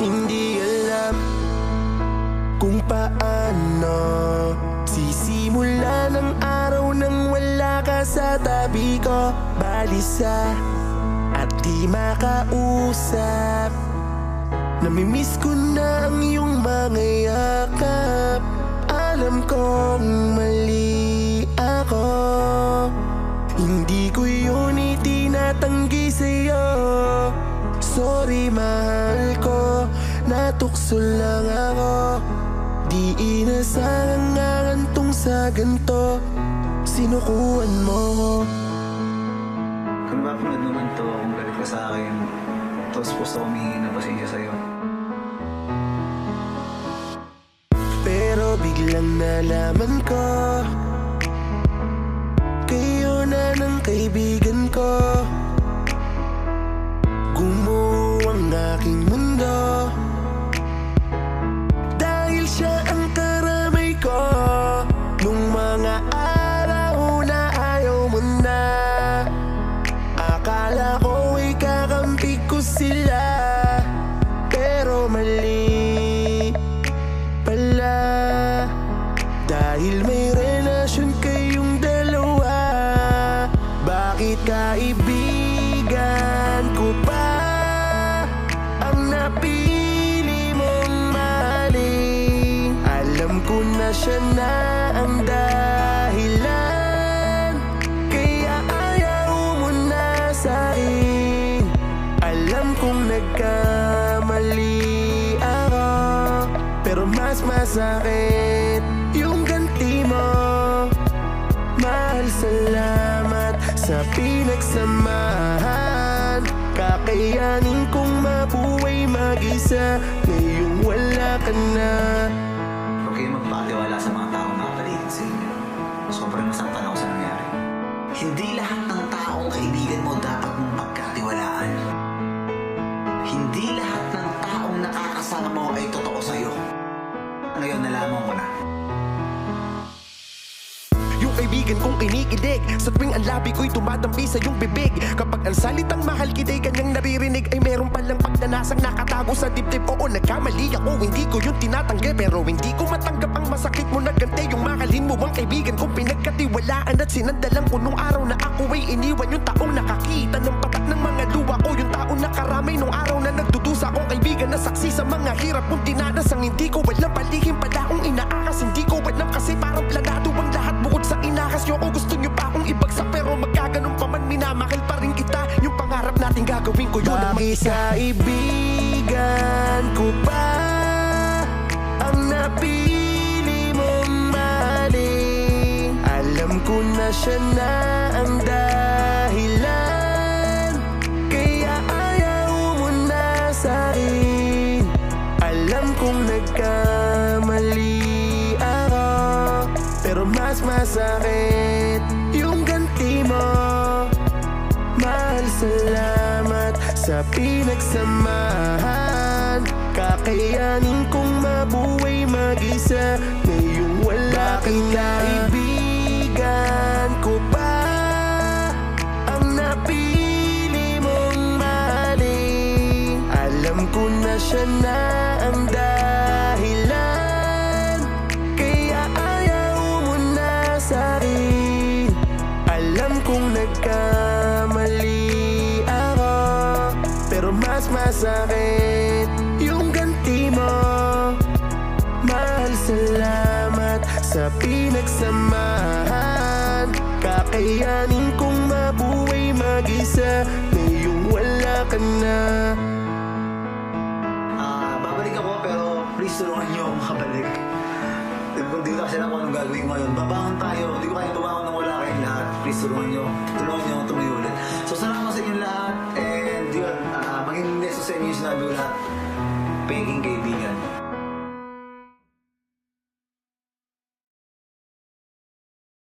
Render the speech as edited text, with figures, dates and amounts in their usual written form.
Hindi alam kung paano sisimula ng araw nang wala ka sa tabi ko. Balisa at di makausap, namimiss ko na ang iyong mga yakap. Alam kong mali ako, hindi ko yun itinatanggi sa'yo. Sorry mahal ko, natukso lang ako. Di inasang ngantong sa ganto, sinukuan mo ko. Kung mapanood naman to, kung galit ka sa akin, tapos gusto ko humingi ng pasensya sa'yo. Pero biglang nalaman ko, kayo na ng kaibigan ko. Gumuho ang aking mundo, dahil siya ang karamay ko. Nung mga araw na ayaw mo na, akala ko ikakampi ko sila. Pero mali pala, dahil may relasyon kayong dalawa. Bakit kaibigan ko pa ang napili mong mahalin? Alam ko na siya na ang dahilan, kaya ayaw mo na sa'kin. Alam kong nagkamali ako, pero mas masakit yung ganti mo. Mahal, salamat sa pinagsamahan. Kakayanin kong mabuhay mag-isa ngayong wala ka na. Huwag kayo magpakatiwala sa mga taong nakapaligid sa inyo. Sobrang nasaktan ako sa nangyari. Hindi lahat ng taong kaibigan mo dapat mong pagkatiwalaan. Hindi lahat ng taong nakakasama mo ay totoo sa'yo. Ngayon nalaman ko na. Yung kaibigan kong kinikilig, sa tuwing ang labi ko'y tumatampi sa iyong bibig. Kapag ang salitang mahal kita'y kanyang naririnig, ay meron palang pagnanasang nakatago sa dibdib. Oo, nagkamali ako, hindi ko yun tinatanggi, pero hindi ko matanggap ang masakit mo na gante. Yung mahalin mo ang kaibigan kong pinagkatiwalaan at sinandalan ko nung araw na ako ay iniwan. Yung taong nakakita ng patak ng mga luwa ko, yung taong nakaramay nung araw na nagdudusa akong kaibigan na saksi sa mga hirap kong dinanas. Ang hindi ko alam, palihim pala akong inaakas. Hindi ko alam kasi parang planado ang lahat bukod sa inakas nyo. O gusto nyo pa akong ibagsak, pero magkaganon pa man, minamahal pa rin kita. Yung pangarap natin gagawin ko yun ang mag-isa. Kaibigan ko pa ang napili mong mahalin. Alam ko na siya na ang dahilan, kaya ayaw mo na sa'kin. Alam kong nagkamali ako, pero mas masakit yung ganti mo. Mahal, salamat sa pinagsamahan. Kakayanin kong mabuhay mag-isa ngayong wala ka na. Kaibigan ko pa ang napili mong mahalin. Alam ko na siya na ang dahilan, kaya ayaw mo na sa'kin. Alam kong nagkamali ako, pero mas masakit yung ganti mo. Mahal, salamat sa pinagsamahan. Kakayanin kong mabuhay mag-isa ngayong wala ka na. Babalik ako, pero please tulungan niyo ako makabalik. Kung di ko kasi alam kung anong gagawin ko ngayon, babangon tayo. Hindi ko kaya tumangon nang wala kayong lahat. Please tulungan niyo. Tulungan niyo ako tumayo ulit.